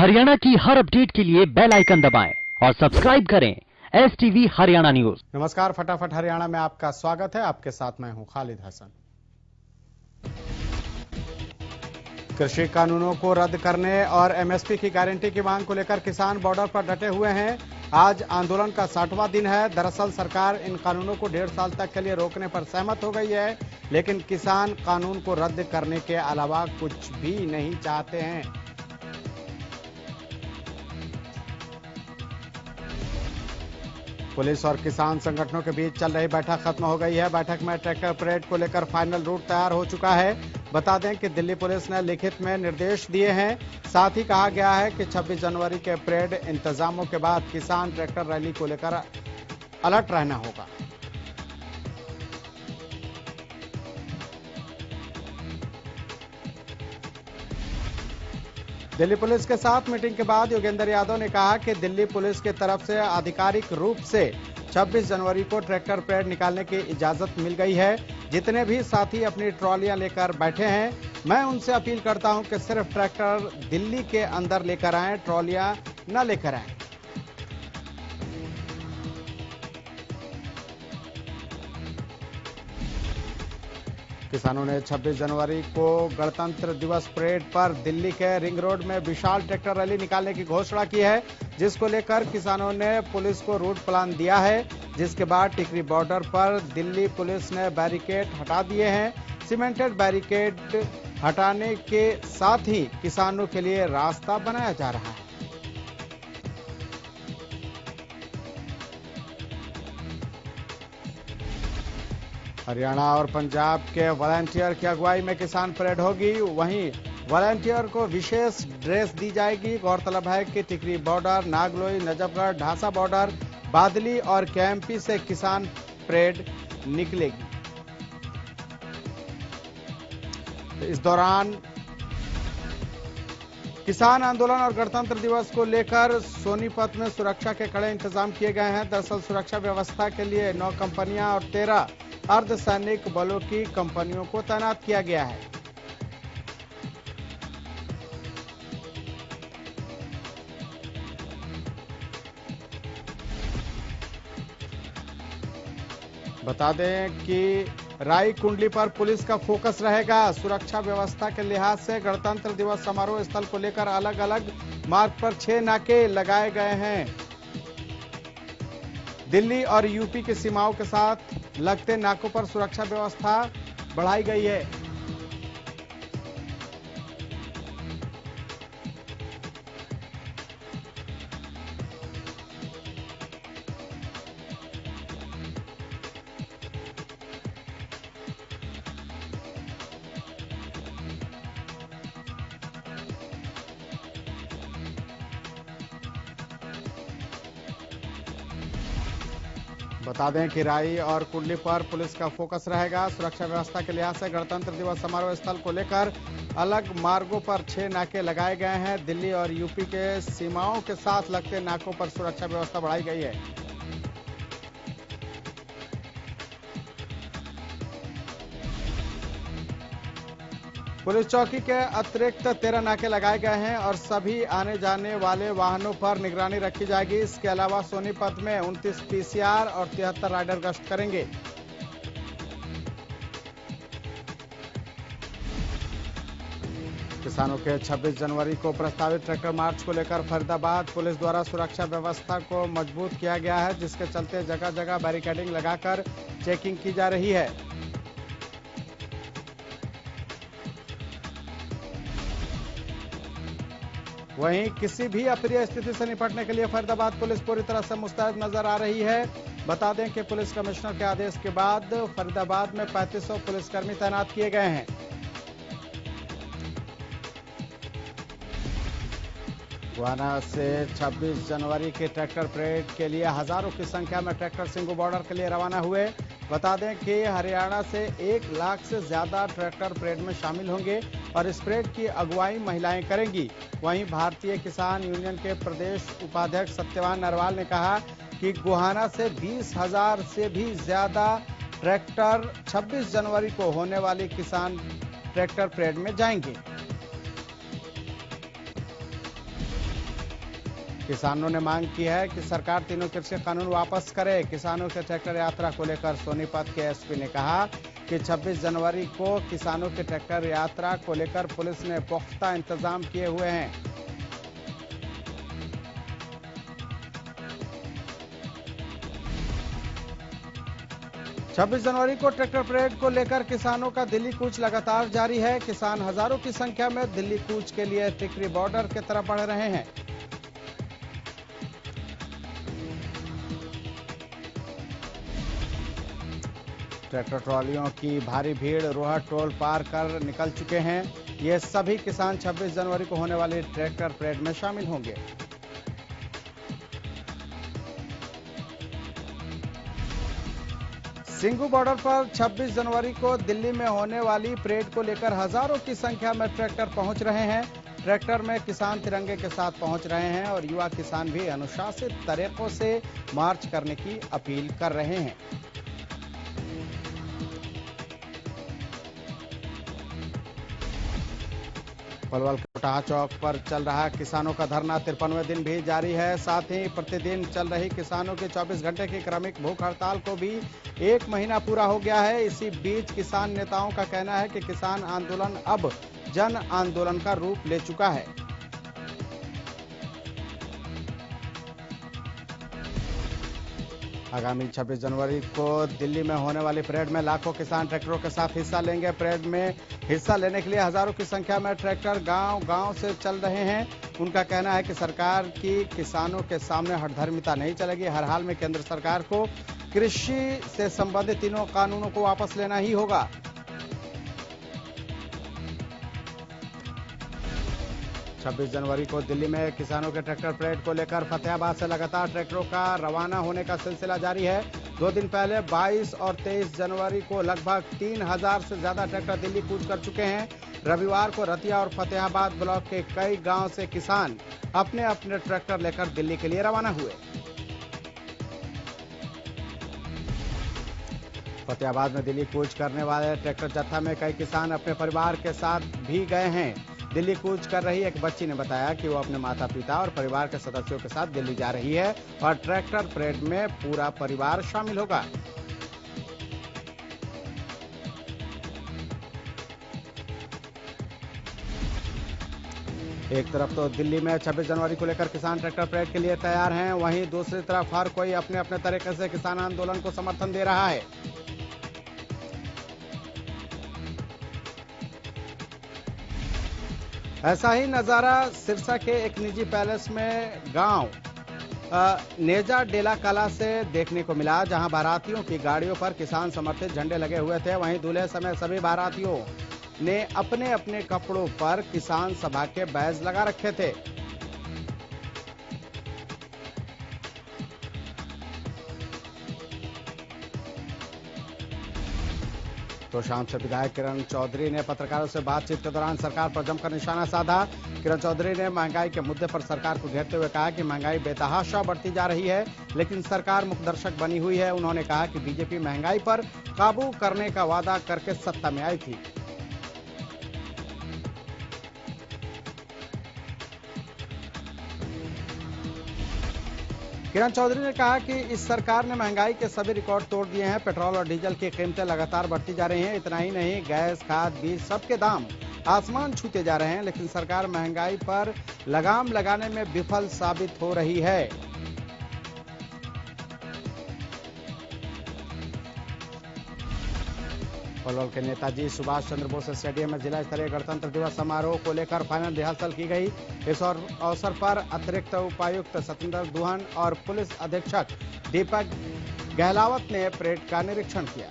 हरियाणा की हर अपडेट के लिए बेल आइकन दबाएं और सब्सक्राइब करें STV हरियाणा न्यूज। नमस्कार, फटाफट हरियाणा में आपका स्वागत है। आपके साथ मैं हूं खालिद हसन। कृषि कानूनों को रद्द करने और MSP की गारंटी की मांग को लेकर किसान बॉर्डर पर डटे हुए हैं। आज आंदोलन का 60वां दिन है। दरअसल सरकार इन कानूनों को 1.5 साल तक के लिए रोकने पर सहमत हो गई है, लेकिन किसान कानून को रद्द करने के अलावा कुछ भी नहीं चाहते हैं। पुलिस और किसान संगठनों के बीच चल रही बैठक खत्म हो गई है। बैठक में ट्रैक्टर परेड को लेकर फाइनल रूट तैयार हो चुका है। बता दें कि दिल्ली पुलिस ने लिखित में निर्देश दिए हैं। साथ ही कहा गया है कि 26 जनवरी के परेड इंतजामों के बाद किसान ट्रैक्टर रैली को लेकर अलर्ट रहना होगा। दिल्ली पुलिस के साथ मीटिंग के बाद योगेंद्र यादव ने कहा कि दिल्ली पुलिस की तरफ से आधिकारिक रूप से 26 जनवरी को ट्रैक्टर परेड निकालने की इजाजत मिल गई है। जितने भी साथी अपनी ट्रॉलियां लेकर बैठे हैं, मैं उनसे अपील करता हूं कि सिर्फ ट्रैक्टर दिल्ली के अंदर लेकर आएं, ट्रॉलियां न लेकर आएं। किसानों ने 26 जनवरी को गणतंत्र दिवस परेड पर दिल्ली के रिंग रोड में विशाल ट्रैक्टर रैली निकालने की घोषणा की है, जिसको लेकर किसानों ने पुलिस को रूट प्लान दिया है। जिसके बाद टिकरी बॉर्डर पर दिल्ली पुलिस ने बैरिकेड हटा दिए हैं। सीमेंटेड बैरिकेड हटाने के साथ ही किसानों के लिए रास्ता बनाया जा रहा है। हरियाणा और पंजाब के वॉलंटियर की अगुवाई में किसान परेड होगी। वहीं वॉलंटियर को विशेष ड्रेस दी जाएगी। गौरतलब है कि टिकरी बॉर्डर, नागलोई, नजफगढ़, ढासा बॉर्डर, बादली और KMP से किसान परेड निकलेगी। इस दौरान किसान आंदोलन और गणतंत्र दिवस को लेकर सोनीपत में सुरक्षा के कड़े इंतजाम किए गए हैं। दरअसल सुरक्षा व्यवस्था के लिए 9 कंपनियां और 13 अर्धसैनिक बलों की कंपनियों को तैनात किया गया है। बता दें कि राई कुंडली पर पुलिस का फोकस रहेगा। सुरक्षा व्यवस्था के लिहाज से गणतंत्र दिवस समारोह स्थल को लेकर अलग अलग मार्ग पर 6 नाके लगाए गए हैं। दिल्ली और यूपी की सीमाओं के साथ लगते नाकों पर सुरक्षा व्यवस्था बढ़ाई गई है। बता दें कि राई और कुंडली पर पुलिस का फोकस रहेगा। सुरक्षा व्यवस्था के लिहाज से गणतंत्र दिवस समारोह स्थल को लेकर अलग मार्गों पर 6 नाके लगाए गए हैं। दिल्ली और यूपी के सीमाओं के साथ लगते नाकों पर सुरक्षा व्यवस्था बढ़ाई गई है। पुलिस चौकी के अतिरिक्त 13 नाके लगाए गए हैं और सभी आने जाने वाले वाहनों पर निगरानी रखी जाएगी। इसके अलावा सोनीपत में 29 PCR और 73 राइडर गश्त करेंगे। किसानों के 26 जनवरी को प्रस्तावित ट्रैक्टर मार्च को लेकर फरीदाबाद पुलिस द्वारा सुरक्षा व्यवस्था को मजबूत किया गया है, जिसके चलते जगह जगह बैरिकेडिंग लगाकर चेकिंग की जा रही है। वहीं किसी भी अप्रिय स्थिति से निपटने के लिए फरीदाबाद पुलिस पूरी तरह से मुस्तैद नजर आ रही है। बता दें कि पुलिस कमिश्नर के आदेश के बाद फरीदाबाद में 3500 पुलिसकर्मी तैनात किए गए हैं। गुहाना से 26 जनवरी के ट्रैक्टर परेड के लिए हजारों की संख्या में ट्रैक्टर सिंगू बॉर्डर के लिए रवाना हुए। बता दें कि हरियाणा से 1 लाख से ज्यादा ट्रैक्टर परेड में शामिल होंगे और इस परेड की अगुवाई महिलाएं करेंगी। वहीं भारतीय किसान यूनियन के प्रदेश उपाध्यक्ष सत्यवान नरवाल ने कहा कि गुहाना से 20,000 से भी ज्यादा ट्रैक्टर 26 जनवरी को होने वाली किसान ट्रैक्टर परेड में जाएंगे। किसानों ने मांग की है कि सरकार तीनों कृषि कानून वापस करे। किसानों के ट्रैक्टर यात्रा को लेकर सोनीपत के एसपी ने कहा कि 26 जनवरी को किसानों के ट्रैक्टर यात्रा को लेकर पुलिस ने पुख्ता इंतजाम किए हुए हैं। छब्बीस जनवरी को ट्रैक्टर परेड को लेकर किसानों का दिल्ली कूच लगातार जारी है। किसान हजारों की संख्या में दिल्ली कूच के लिए टिकरी बॉर्डर की तरफ बढ़ रहे हैं। ट्रैक्टर ट्रॉलियों की भारी भीड़ रोहट टोल पार कर निकल चुके हैं। ये सभी किसान 26 जनवरी को होने वाली ट्रैक्टर परेड में शामिल होंगे। सिंगू बॉर्डर पर 26 जनवरी को दिल्ली में होने वाली परेड को लेकर हजारों की संख्या में ट्रैक्टर पहुंच रहे हैं। ट्रैक्टर में किसान तिरंगे के साथ पहुंच रहे हैं और युवा किसान भी अनुशासित तरीकों से मार्च करने की अपील कर रहे हैं। पलवल के कोटाहा चौक पर चल रहा किसानों का धरना 53वें दिन भी जारी है। साथ ही प्रतिदिन चल रही किसानों की 24 घंटे की क्रमिक भूख हड़ताल को भी 1 महीना पूरा हो गया है। इसी बीच किसान नेताओं का कहना है कि किसान आंदोलन अब जन आंदोलन का रूप ले चुका है। आगामी 26 जनवरी को दिल्ली में होने वाली परेड में लाखों किसान ट्रैक्टरों के साथ हिस्सा लेंगे। परेड में हिस्सा लेने के लिए हजारों की संख्या में ट्रैक्टर गांव-गांव से चल रहे हैं। उनका कहना है कि सरकार की किसानों के सामने हठधर्मिता नहीं चलेगी। हर हाल में केंद्र सरकार को कृषि से संबंधित तीनों कानूनों को वापस लेना ही होगा। छब्बीस जनवरी को दिल्ली में किसानों के ट्रैक्टर परेड को लेकर फतेहाबाद से लगातार ट्रैक्टरों का रवाना होने का सिलसिला जारी है। 2 दिन पहले 22 और 23 जनवरी को लगभग 3000 से ज्यादा ट्रैक्टर दिल्ली कूच कर चुके हैं। रविवार को रतिया और फतेहाबाद ब्लॉक के कई गांव से किसान अपने अपने ट्रैक्टर लेकर दिल्ली के लिए रवाना हुए। फतेहाबाद में दिल्ली कूच करने वाले ट्रैक्टर जत्था में कई किसान अपने परिवार के साथ भी गए हैं। दिल्ली कूच कर रही एक बच्ची ने बताया कि वो अपने माता पिता और परिवार के सदस्यों के साथ दिल्ली जा रही है और ट्रैक्टर परेड में पूरा परिवार शामिल होगा। एक तरफ तो दिल्ली में 26 जनवरी को लेकर किसान ट्रैक्टर परेड के लिए तैयार हैं, वहीं दूसरी तरफ हर कोई अपने अपने तरीके से किसान आंदोलन को समर्थन दे रहा है। ऐसा ही नजारा सिरसा के एक निजी पैलेस में गांव नेजा डेला कला से देखने को मिला, जहां बारातियों की गाड़ियों पर किसान समर्थित झंडे लगे हुए थे। वहीं दूल्हे समेत सभी बारातियों ने अपने अपने कपड़ों पर किसान सभा के बैज लगा रखे थे। तो शाम से विधायक किरण चौधरी ने पत्रकारों से बातचीत के दौरान सरकार पर जमकर निशाना साधा। किरण चौधरी ने महंगाई के मुद्दे पर सरकार को घेरते हुए कहा कि महंगाई बेतहाशा बढ़ती जा रही है, लेकिन सरकार मुखदर्शक बनी हुई है। उन्होंने कहा कि बीजेपी महंगाई पर काबू करने का वादा करके सत्ता में आई थी। किरण चौधरी ने कहा कि इस सरकार ने महंगाई के सभी रिकॉर्ड तोड़ दिए हैं। पेट्रोल और डीजल की कीमतें लगातार बढ़ती जा रही हैं। इतना ही नहीं, गैस, खाद, बीज सबके दाम आसमान छूते जा रहे हैं, लेकिन सरकार महंगाई पर लगाम लगाने में विफल साबित हो रही है। पलवल के नेताजी सुभाष चंद्र बोस स्टेडियम में जिला स्तरीय गणतंत्र दिवस समारोह को लेकर फाइनल रिहर्सल की गई। इस अवसर पर अतिरिक्त उपायुक्त सतेंद्र दुहन और पुलिस अधीक्षक दीपक गहलावत ने परेड का निरीक्षण किया।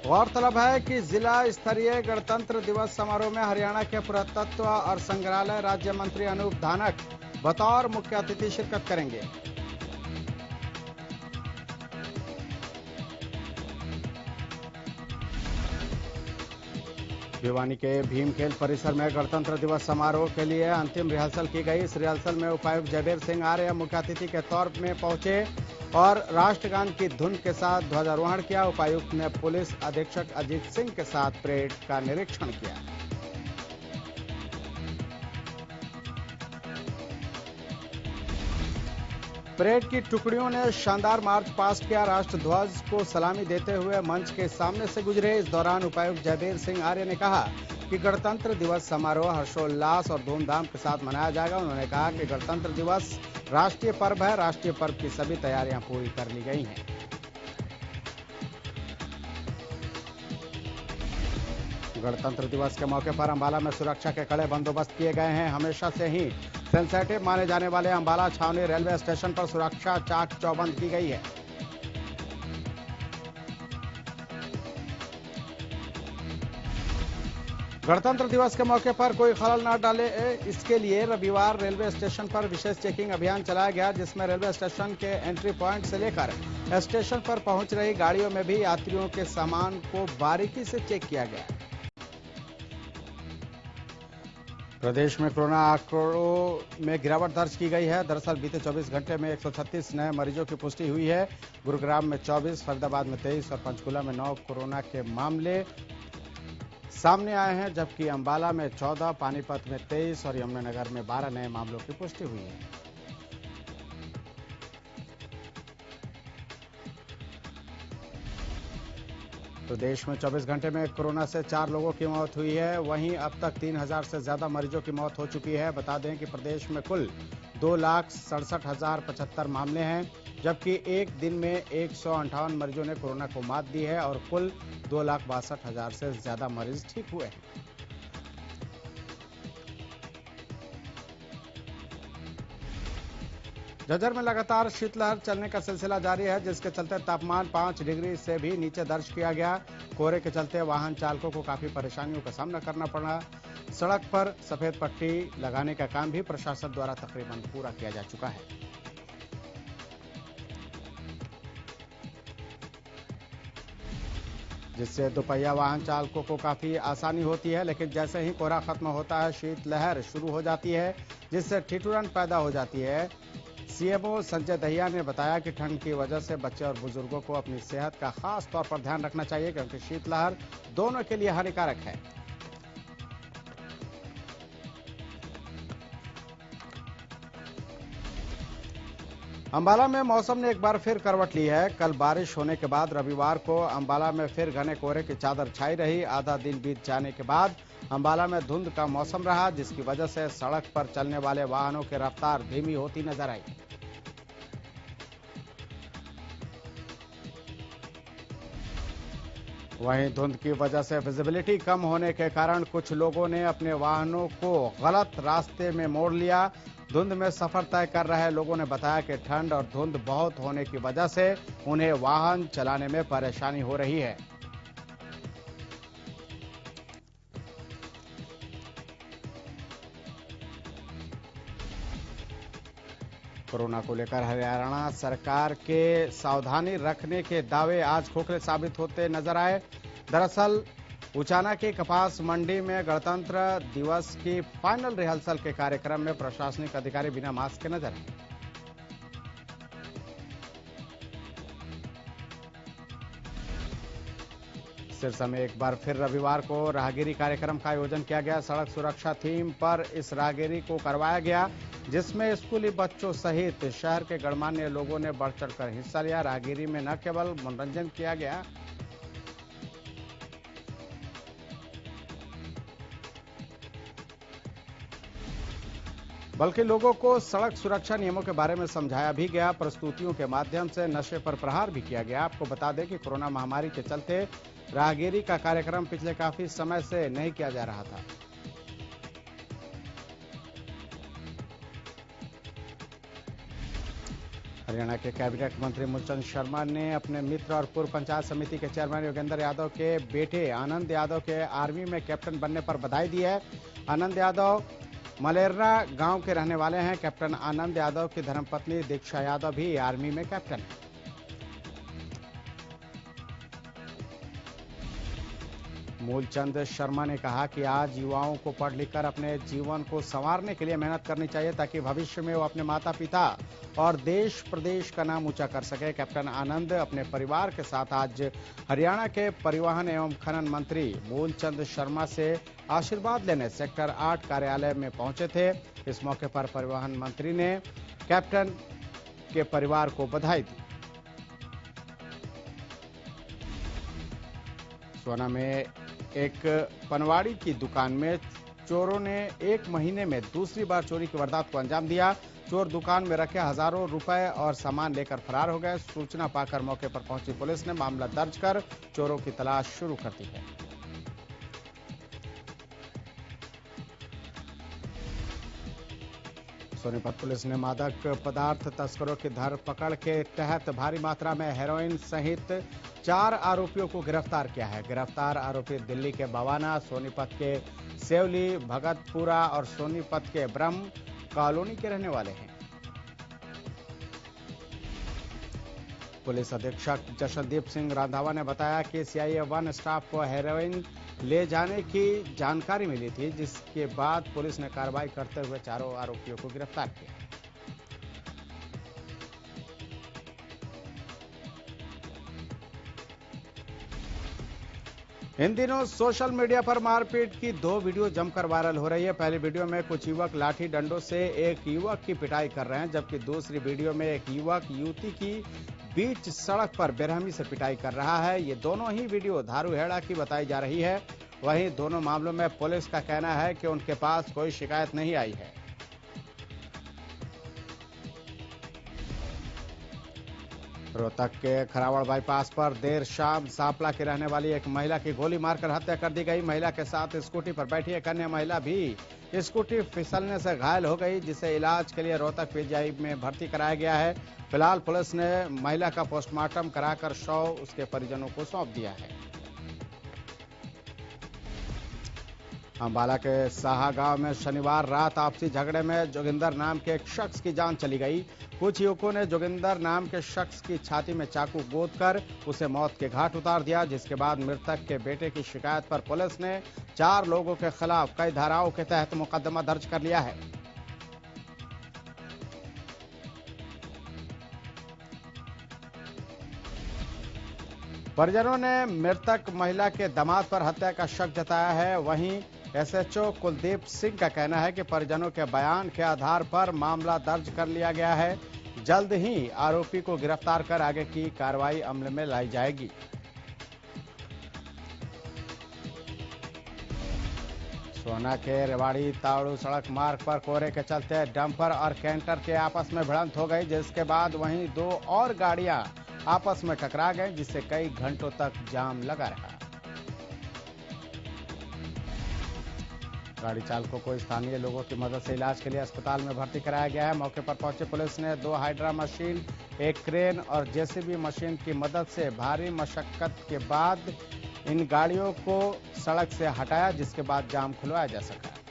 गौरतलब है कि जिला स्तरीय गणतंत्र दिवस समारोह में हरियाणा के पुरातत्व और संग्रहालय राज्य मंत्री अनूप धानक बतौर मुख्य अतिथि शिरकत करेंगे। भिवानी के भीमखेल परिसर में गणतंत्र दिवस समारोह के लिए अंतिम रिहर्सल की गई। इस रिहर्सल में उपायुक्त जयबीर सिंह आर्य मुख्य अतिथि के तौर में पहुंचे और राष्ट्रगान की धुन के साथ ध्वजारोहण किया। उपायुक्त ने पुलिस अधीक्षक अजीत सिंह के साथ परेड का निरीक्षण किया। परेड की टुकड़ियों ने शानदार मार्च पास्ट किया। राष्ट्र ध्वज को सलामी देते हुए मंच के सामने से गुजरे। इस दौरान उपायुक्त जयवीर सिंह आर्य ने कहा कि गणतंत्र दिवस समारोह हर्षोल्लास और धूमधाम के साथ मनाया जाएगा। उन्होंने कहा कि गणतंत्र दिवस राष्ट्रीय पर्व है। राष्ट्रीय पर्व की सभी तैयारियां पूरी कर ली गई हैं। गणतंत्र दिवस के मौके पर अंबाला में सुरक्षा के कड़े बंदोबस्त किए गए हैं। हमेशा से ही सेंसिटिव माने जाने वाले अंबाला छावनी रेलवे स्टेशन पर सुरक्षा चाक चौबंद की गई है। गणतंत्र दिवस के मौके पर कोई खलल न डाले, इसके लिए रविवार रेलवे स्टेशन पर विशेष चेकिंग अभियान चलाया गया, जिसमें रेलवे स्टेशन के एंट्री पॉइंट से लेकर स्टेशन पर पहुंच रही गाड़ियों में भी यात्रियों के सामान को बारीकी से चेक किया गया। प्रदेश में कोरोना आंकड़ों में गिरावट दर्ज की गई है। दरअसल बीते 24 घंटे में 136 नए मरीजों की पुष्टि हुई है। गुरुग्राम में 24, फरीदाबाद में 23 और पंचकुला में 9 कोरोना के मामले सामने आए हैं, जबकि अंबाला में 14, पानीपत में 23 और यमुनानगर में 12 नए मामलों की पुष्टि हुई है। तो देश में 24 घंटे में कोरोना से 4 लोगों की मौत हुई है। वहीं अब तक 3000 से ज्यादा मरीजों की मौत हो चुकी है। बता दें कि प्रदेश में कुल 2,67,075 मामले हैं, जबकि एक दिन में 158 मरीजों ने कोरोना को मात दी है और कुल 2,62,000 से ज्यादा मरीज ठीक हुए हैं। झज्जर में लगातार शीतलहर चलने का सिलसिला जारी है, जिसके चलते तापमान 5 डिग्री से भी नीचे दर्ज किया गया। कोहरे के चलते वाहन चालकों को काफी परेशानियों का सामना करना पड़ा। सड़क पर सफेद पट्टी लगाने का काम भी प्रशासन द्वारा तकरीबन पूरा किया जा चुका है। जिससे दोपहिया वाहन चालकों को काफी आसानी होती है, लेकिन जैसे ही कोहरा खत्म होता है शीतलहर शुरू हो जाती है, जिससे ठिठुरन पैदा हो जाती है। सीएमओ संजय दहिया ने बताया कि ठंड की वजह से बच्चे और बुजुर्गों को अपनी सेहत का खास तौर पर ध्यान रखना चाहिए, क्योंकि शीतलहर दोनों के लिए हानिकारक है। अंबाला में मौसम ने एक बार फिर करवट ली है। कल बारिश होने के बाद रविवार को अंबाला में फिर घने कोहरे की चादर छाई रही। आधा दिन बीत जाने के बाद अंबाला में धुंध का मौसम रहा, जिसकी वजह से सड़क पर चलने वाले वाहनों की रफ्तार धीमी होती नजर आई। वहीं धुंध की वजह से विजिबिलिटी कम होने के कारण कुछ लोगों ने अपने वाहनों को गलत रास्ते में मोड़ लिया। धुंध में सफर तय कर रहे लोगों ने बताया कि ठंड और धुंध बहुत होने की वजह से उन्हें वाहन चलाने में परेशानी हो रही है। कोरोना को लेकर हरियाणा सरकार के सावधानी रखने के दावे आज खोखले साबित होते नजर आए। दरअसल उचाना की कपास मंडी में गणतंत्र दिवस की फाइनल रिहर्सल के कार्यक्रम में प्रशासनिक अधिकारी बिना मास्क के नजर आए। सिरसा में एक बार फिर रविवार को राहगीरी कार्यक्रम का आयोजन किया गया। सड़क सुरक्षा थीम पर इस राहगीरी को करवाया गया, जिसमें स्कूली बच्चों सहित शहर के गणमान्य लोगों ने बढ़ चढ़कर हिस्सा लिया। राहगीरी में न केवल मनोरंजन किया गया, बल्कि लोगों को सड़क सुरक्षा नियमों के बारे में समझाया भी गया। प्रस्तुतियों के माध्यम से नशे पर प्रहार भी किया गया। आपको बता दें कि कोरोना महामारी के चलते राहगीरी का कार्यक्रम पिछले काफी समय से नहीं किया जा रहा था। हरियाणा के कैबिनेट मंत्री मूलचंद शर्मा ने अपने मित्र और पूर्व पंचायत समिति के चेयरमैन योगेंद्र यादव के बेटे आनंद यादव के आर्मी में कैप्टन बनने पर बधाई दी है। आनंद यादव मलेरना गांव के रहने वाले हैं। कैप्टन आनंद यादव की धर्मपत्नी दीक्षा यादव भी आर्मी में कैप्टन है। मूलचंद शर्मा ने कहा कि आज युवाओं को पढ़ लिखकर अपने जीवन को संवारने के लिए मेहनत करनी चाहिए ताकि भविष्य में वो अपने माता पिता और देश प्रदेश का नाम ऊंचा कर सके। कैप्टन आनंद अपने परिवार के साथ आज हरियाणा के परिवहन एवं खनन मंत्री मूलचंद शर्मा से आशीर्वाद लेने सेक्टर 8 कार्यालय में पहुंचे थे। इस मौके पर परिवहन मंत्री ने कैप्टन के परिवार को बधाई दी। सोना में एक पनवाड़ी की दुकान में चोरों ने एक महीने में दूसरी बार चोरी की वारदात को अंजाम दिया। चोर दुकान में रखे हजारों रुपए और सामान लेकर फरार हो गए। सूचना पाकर मौके पर पहुंची पुलिस ने मामला दर्ज कर चोरों की तलाश शुरू कर दी है। सोनीपत पुलिस ने मादक पदार्थ तस्करों की धरपकड़ के तहत भारी मात्रा में हेरोइन सहित 4 आरोपियों को गिरफ्तार किया है। गिरफ्तार आरोपी दिल्ली के बवाना, सोनीपत के सेवली, भगतपुरा और सोनीपत के ब्रह्म कॉलोनी के रहने वाले हैं। पुलिस अधीक्षक जशनदीप सिंह रंधावा ने बताया कि CIA-1 स्टाफ को हेरोइन ले जाने की जानकारी मिली थी, जिसके बाद पुलिस ने कार्रवाई करते हुए चारों आरोपियों को गिरफ्तार किया। इन दिनों सोशल मीडिया पर मारपीट की 2 वीडियो जमकर वायरल हो रही है। पहली वीडियो में कुछ युवक लाठी डंडों से एक युवक की पिटाई कर रहे हैं, जबकि दूसरी वीडियो में एक युवक युवती की बीच सड़क पर बेरहमी से पिटाई कर रहा है। ये दोनों ही वीडियो धारूहेड़ा की बताई जा रही है। वहीं दोनों मामलों में पुलिस का कहना है कि उनके पास कोई शिकायत नहीं आई है। रोहतक के खरावड़ बाईपास पर देर शाम सांपला की रहने वाली एक महिला की गोली मारकर हत्या कर दी गई। महिला के साथ स्कूटी पर बैठी एक अन्य महिला भी स्कूटी फिसलने से घायल हो गई, जिसे इलाज के लिए रोहतक PGI में भर्ती कराया गया है। फिलहाल पुलिस ने महिला का पोस्टमार्टम कराकर शव उसके परिजनों को सौंप दिया है। अंबाला के साहा गांव में शनिवार रात आपसी झगड़े में जोगिंदर नाम के एक शख्स की जान चली गई। कुछ युवकों ने जोगिंदर नाम के शख्स की छाती में चाकू गोदकर उसे मौत के घाट उतार दिया, जिसके बाद मृतक के बेटे की शिकायत पर पुलिस ने 4 लोगों के खिलाफ कई धाराओं के तहत मुकदमा दर्ज कर लिया है। परिजनों ने मृतक महिला के दामाद पर हत्या का शक जताया है। वहीं SHO कुलदीप सिंह का कहना है कि परिजनों के बयान के आधार पर मामला दर्ज कर लिया गया है। जल्द ही आरोपी को गिरफ्तार कर आगे की कार्रवाई अमल में लाई जाएगी। सोना के रेवाड़ी ताड़ू सड़क मार्ग पर कोहरे के चलते डंपर और कैंटर के आपस में भिड़ंत हो गई, जिसके बाद वहीं 2 और गाड़ियां आपस में टकरा गए, जिससे कई घंटों तक जाम लगा रहा। गाड़ी चालकों को स्थानीय लोगों की मदद से इलाज के लिए अस्पताल में भर्ती कराया गया है। मौके पर पहुंचे पुलिस ने 2 हाइड्रा मशीन, एक क्रेन और JCB मशीन की मदद से भारी मशक्कत के बाद इन गाड़ियों को सड़क से हटाया, जिसके बाद जाम खुलवाया जा सका।